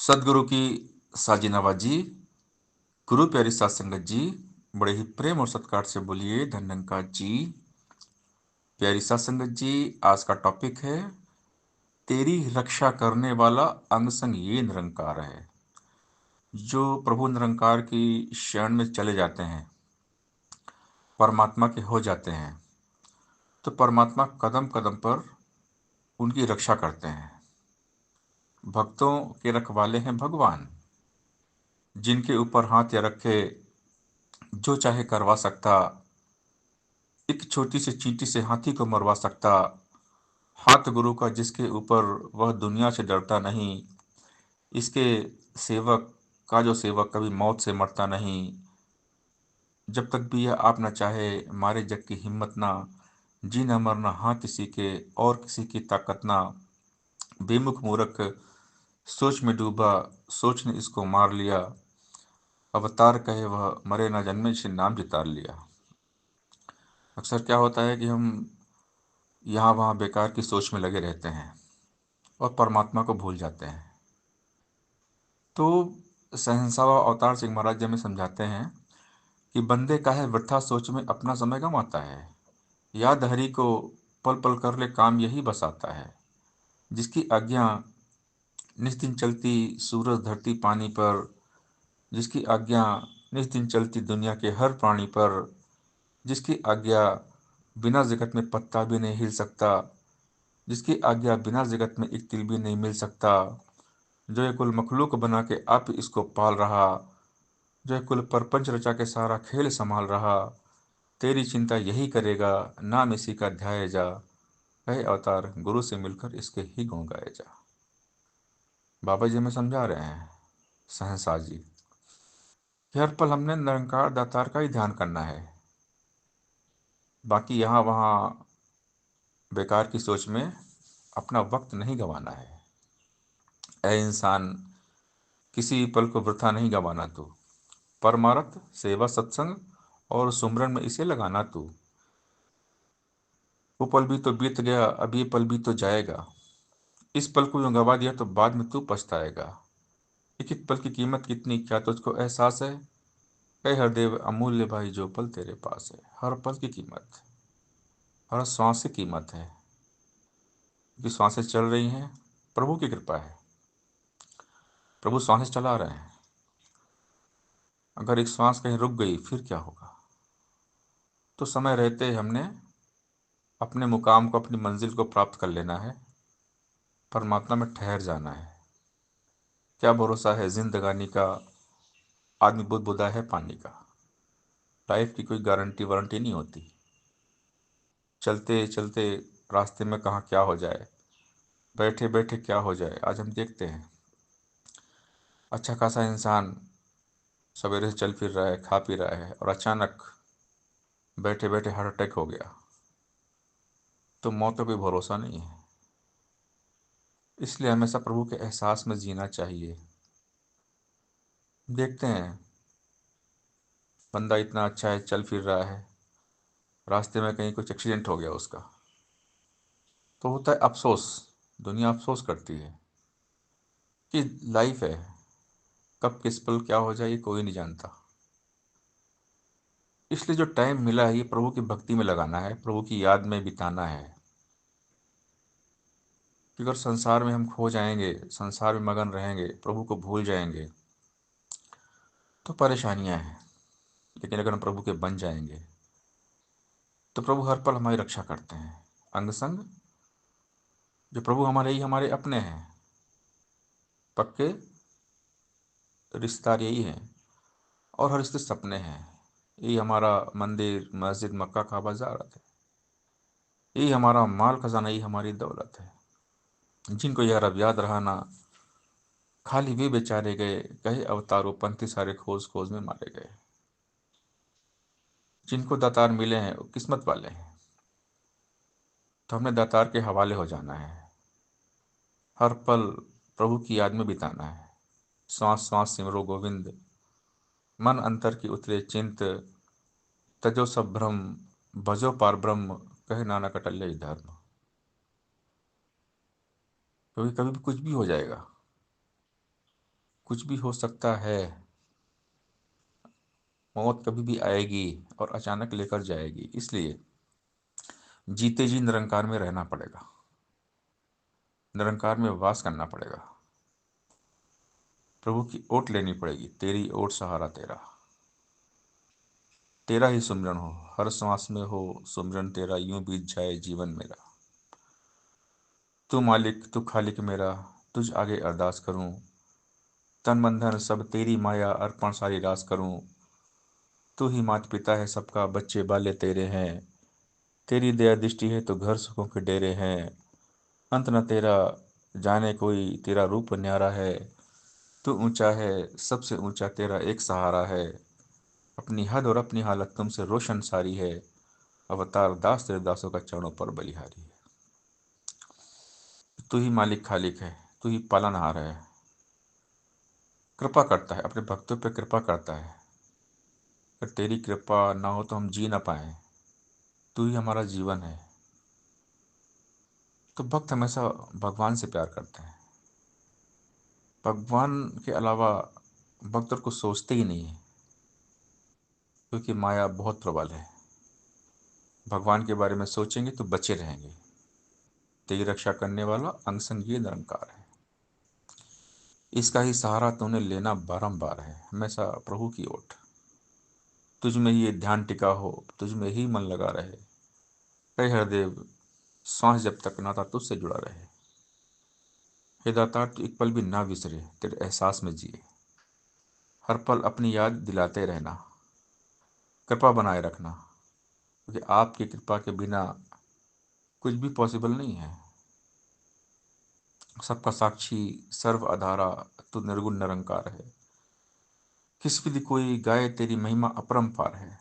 सदगुरु की साजी नवाजी। गुरु प्यारी सात संगत जी, बड़े ही प्रेम और सत्कार से बोलिए धन्यंकार जी। प्यारी सात संगत जी, आज का टॉपिक है तेरी रक्षा करने वाला अंग संग ये निरंकार है। जो प्रभु निरंकार की शरण में चले जाते हैं, परमात्मा के हो जाते हैं, तो परमात्मा कदम कदम पर उनकी रक्षा करते हैं। भक्तों के रखवाले हैं भगवान, जिनके ऊपर हाथ या रखे जो चाहे करवा सकता। एक छोटी सी चींटी से हाथी को मरवा सकता। हाथ गुरु का जिसके ऊपर, वह दुनिया से डरता नहीं। इसके सेवक का जो सेवक कभी मौत से मरता नहीं। जब तक भी यह आप न चाहे, मारे जग की हिम्मत ना। जीना मरना हाथ किसी के, और किसी की ताकत ना। बेमुख मूर्ख सोच में डूबा, सोच ने इसको मार लिया। अवतार कहे वह, मरे ना जन्मे से नाम जितार लिया। अक्सर क्या होता है कि हम यहाँ वहाँ बेकार की सोच में लगे रहते हैं और परमात्मा को भूल जाते हैं। तो सहंसावा अवतार सिंह महाराज जी हमें समझाते हैं कि बंदे का है वृथा सोच में अपना समय गंवाता है। याद हरि को पल पल कर ले काम यही बस आता है। जिसकी आज्ञा निस दिन चलती सूरज धरती पानी पर। जिसकी आज्ञा निस दिन चलती दुनिया के हर प्राणी पर। जिसकी आज्ञा बिना जगत में पत्ता भी नहीं हिल सकता। जिसकी आज्ञा बिना जगत में एक तिल भी नहीं मिल सकता। जो ये कुल मखलूक बना के आप इसको पाल रहा। जो ये कुल परपंच रचा के सारा खेल संभाल रहा। तेरी चिंता यही करेगा, नाम इसी का ध्याय जा। है अवतार गुरु से मिलकर इसके ही गुण गाए जा। बाबा जी हमें समझा रहे हैं, सहसा जी, कि हर पल हमने निरंकार दातार का ही ध्यान करना है। बाकी यहाँ वहाँ बेकार की सोच में अपना वक्त नहीं गंवाना है। ऐ इंसान, किसी पल को वृथा नहीं गंवाना तू। परमार्थ सेवा सत्संग और सुमरन में इसे लगाना तू। वो पल भी तो बीत गया, अब ये पल भी तो जाएगा। इस पल को यूं गवा दिया तो बाद में तू पछताएगा। एक एक पल की कीमत कितनी, क्या तुझको एहसास है? कहे हरदेव अमूल्य भाई, जो पल तेरे पास है। हर पल की कीमत, हर श्वास की कीमत है। क्योंकि श्वासें चल रही हैं, प्रभु की कृपा है। प्रभु श्वासें चला रहे हैं। अगर एक श्वास कहीं रुक गई फिर क्या होगा? तो समय रहते हमने अपने मुकाम को, अपनी मंजिल को प्राप्त कर लेना है। परमात्मा में ठहर जाना है। क्या भरोसा है जिंदगानी का, आदमी बुदबुदा है पानी का। लाइफ की कोई गारंटी वारंटी नहीं होती। चलते चलते रास्ते में कहाँ क्या हो जाए, बैठे बैठे क्या हो जाए, आज हम देखते हैं। अच्छा खासा इंसान सवेरे से चल फिर रहा है, खा पी रहा है, और अचानक बैठे बैठे हार्ट अटैक हो गया। तो मौत का कोई भरोसा नहीं है। इसलिए हमेशा प्रभु के एहसास में जीना चाहिए। देखते हैं, बंदा इतना अच्छा है, चल फिर रहा है, रास्ते में कहीं कुछ एक्सीडेंट हो गया उसका, तो होता है अफसोस। दुनिया अफसोस करती है कि लाइफ है, कब किस पल क्या हो जाए ये कोई नहीं जानता। इसलिए जो टाइम मिला है ये प्रभु की भक्ति में लगाना है, प्रभु की याद में बिताना है। कि अगर संसार में हम खो जाएंगे, संसार में मगन रहेंगे, प्रभु को भूल जाएंगे, तो परेशानियां हैं। लेकिन अगर हम प्रभु के बन जाएंगे तो प्रभु हर पल हमारी रक्षा करते हैं। अंग संग जो प्रभु हमारे ही हमारे अपने हैं, पक्के रिश्तेदार यही हैं, और हर रिश्ते सपने हैं। यही हमारा मंदिर मस्जिद मक्का काबा ज़ियारत है। यही हमारा माल खजाना, यही हमारी दौलत है। जिनको यार अब याद रहा ना, खाली वे बेचारे गए, कहे अवतारों पंथी सारे खोज खोज में मारे गए। जिनको दातार मिले हैं वो किस्मत वाले हैं। तो हमने दातार के हवाले हो जाना है। हर पल प्रभु की याद में बिताना है। श्वास श्वास सिमरो गोविंद, मन अंतर की उतरे चिंत। तजो सब भ्रम, भजो पार ब्रह्म, कहे नानक अटल्य ही धर्म। कभी कभी भी कुछ भी हो जाएगा, कुछ भी हो सकता है, मौत कभी भी आएगी और अचानक लेकर जाएगी। इसलिए जीते जी निरंकार में रहना पड़ेगा, निरंकार में वास करना पड़ेगा, प्रभु की ओट लेनी पड़ेगी। तेरी ओट सहारा तेरा, तेरा ही सुमिरन हो, हर सांस में हो सुमिरन तेरा, यूं बीत जाए जीवन मेरा। तू मालिक तू खालिक मेरा, तुझ आगे अरदास करूं, तन मन धन सब तेरी माया, अर्पण सारी रास करूं। तू ही माता पिता है सबका, बच्चे बाले तेरे हैं, तेरी दया दृष्टि है तो घर सुखों के डेरे हैं। अंत न तेरा जाने कोई, तेरा रूप न्यारा है, तू ऊंचा है सबसे ऊंचा, तेरा एक सहारा है। अपनी हद और अपनी हालत तुमसे रोशन सारी है, अवतार दास तेरे दासों का चरणों पर बलिहारी है। तू ही मालिक खालिक है, तू ही पालनहार है, कृपा करता है अपने भक्तों पे, कृपा करता है। अगर तेरी कृपा ना हो तो हम जी ना पाए, तू ही हमारा जीवन है। तो भक्त हमेशा भगवान से प्यार करते हैं, भगवान के अलावा भक्त और कुछ सोचते ही नहीं है, क्योंकि माया बहुत प्रबल है। भगवान के बारे में सोचेंगे तो बचे रहेंगे। तेरी रक्षा करने वाला अंग संग ये निरंकार है, इसका ही सहारा तूने लेना बारंबार है। हमेशा प्रभु की ओट, तुझ में ही ये ध्यान टिका हो, तुझ में ही मन लगा रहे। हे हरदेव, सांस जब तक नाता तुझसे जुड़ा रहे। हे दाता, तू एक पल भी ना विसरे, तेरे एहसास में जिए, हर पल अपनी याद दिलाते रहना, कृपा बनाए रखना, क्योंकि आपकी कृपा के बिना कुछ भी पॉसिबल नहीं है। सबका साक्षी सर्व आधारा, तू निर्गुण निरंकार है। किस विधि कोई गाए तेरी महिमा अपरंपार है।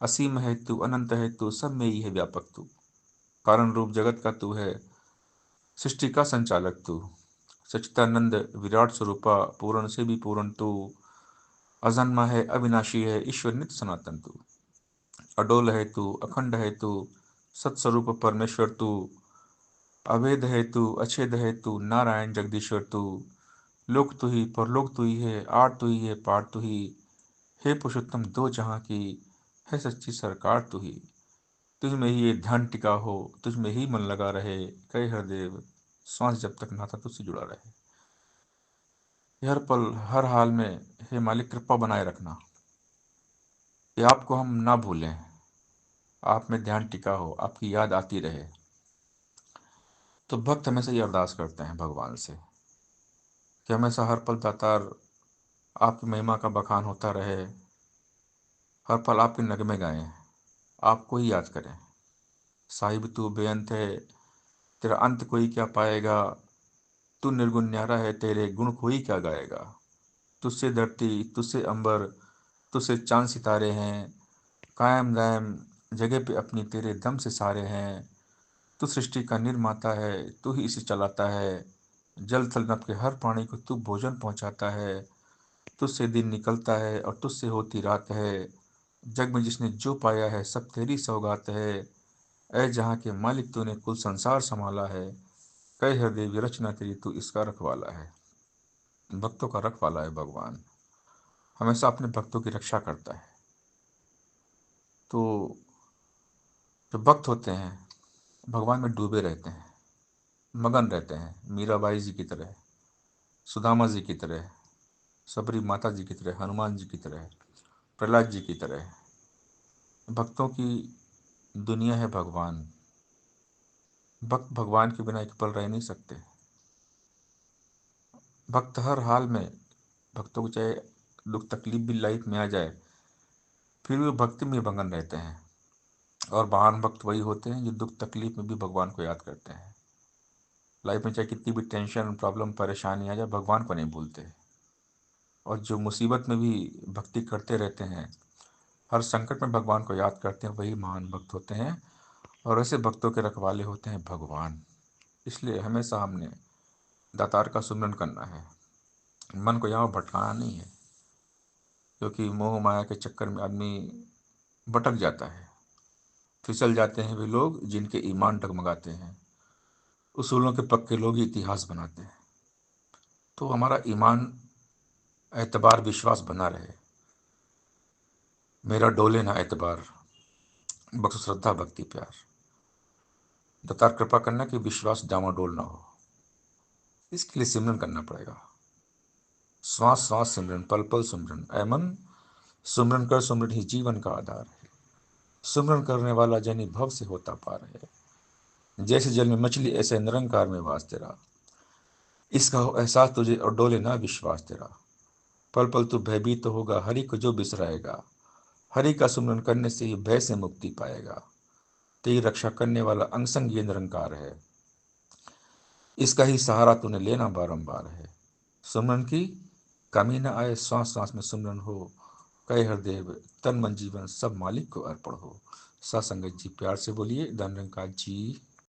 असीम है तू, अनंत है तू, सब में ही है व्यापक तू। कारण रूप जगत का तू है, सृष्टि का संचालक तू। सच्चिदानंद विराट स्वरूपा, पूर्ण से भी पूर्ण तू। अजन्मा है अविनाशी है, ईश्वर नित्य सनातन तू। अडोल है तू, अखंड है तू, सत्स्वरूप परमेश्वर तू। अभेद है तू, अछेद है तू, नारायण जगदीश्वर तू। लोक तू ही, परलोक तू ही है, आठ तू ही है, पाठ तू ही। हे पुरुषोत्तम दो जहाँ की, है सच्ची सरकार तू ही। तुझ में ही ये ध्यान टिका हो, तुझ में ही मन लगा रहे। कहे हरदेव, श्वास जब तक नाता तुझसे जुड़ा रहे। हर पल हर हाल में हे मालिक कृपा बनाए रखना, कि आपको हम ना भूलें, आप में ध्यान टिका हो, आपकी याद आती रहे। तो भक्त हमेशा ये अरदास करते हैं भगवान से कि हमेशा हर पल दातार आपकी महिमा का बखान होता रहे, हर पल आपके नगमे गाएं, आपको ही याद करें। साहिब तू बेअंत है, तेरा अंत कोई क्या पाएगा। तू निर्गुण न्यारा है, तेरे गुण कोई क्या गाएगा। तुझसे धरती, तुझसे अंबर, तुझसे चांद सितारे हैं। कायम दायम जगह पे अपनी तेरे दम से सारे हैं। तू सृष्टि का निर्माता है, तू ही इसे चलाता है। जल थल नभ के हर प्राणी को तू भोजन पहुंचाता है। तुझसे दिन निकलता है और तुझसे होती रात है। जग में जिसने जो पाया है सब तेरी सौगात है। ऐ जहाँ के मालिक तूने कुल संसार संभाला है। कई हृदय रचना तेरी, तू इसका रखवाला है। भक्तों का रखवाला है भगवान, हमेशा अपने भक्तों की रक्षा करता है। तो जो भक्त होते हैं भगवान में डूबे रहते हैं, मगन रहते हैं, मीराबाई जी की तरह, सुदामा जी की तरह, सबरी माता जी की तरह, हनुमान जी की तरह, प्रहलाद जी की तरह। भक्तों की दुनिया है भगवान। भक्त भगवान के बिना एक पल रह नहीं सकते। भक्त हर हाल में, भक्तों को चाहे दुख तकलीफ भी लाइफ में आ जाए, फिर भी भक्ति में मगन रहते हैं। और महान भक्त वही होते हैं जो दुख तकलीफ में भी भगवान को याद करते हैं। लाइफ में चाहे कितनी भी टेंशन प्रॉब्लम परेशानी आ जाए, भगवान को नहीं भूलते। और जो मुसीबत में भी भक्ति करते रहते हैं, हर संकट में भगवान को याद करते हैं, वही महान भक्त होते हैं। और ऐसे भक्तों के रखवाले होते हैं भगवान। इसलिए हमेशा हमने दातार का सुमिरन करना है, मन को यहाँ भटकाना नहीं है। क्योंकि मोह माया के चक्कर में आदमी भटक जाता है। फिसल जाते हैं वे लोग जिनके ईमान डगमगाते हैं। उसूलों के पक्के लोग ही इतिहास बनाते हैं। तो हमारा ईमान एतबार विश्वास बना रहे, मेरा डोले ना एतबार, बख्शो श्रद्धा भक्ति प्यार। दातार कृपा करना कि विश्वास डामाडोल ना हो। इसके लिए सिमरन करना पड़ेगा। श्वास श्वास सिमरन, पल पल सिमरन। ऐ मन सुमरन कर, सुमरन ही जीवन का आधार है। सुमरन करने वाला जनी भव से होता पार है। जैसे जल में मछली ऐसे निरंकार में वास तेरा। इसका हो एहसास तुझे और डोले ना विश्वास तेरा। पल पल तू भयभीत तो होगा, हरि को जो बिसराएगा। हरि का सुमरन करने से ही भय से मुक्ति पाएगा। तेरी रक्षा करने वाला अंग संग ये निरंकार है। इसका ही सहारा तूने लेना बारंबार है। सुमरन की कमी न आए, श्वास श्वास में सुमरन हो। कहे हृदय तन मन जीवन सब मालिक को अर्पण हो। सत्संगत जी प्यार से बोलिए, धन निरंकार जी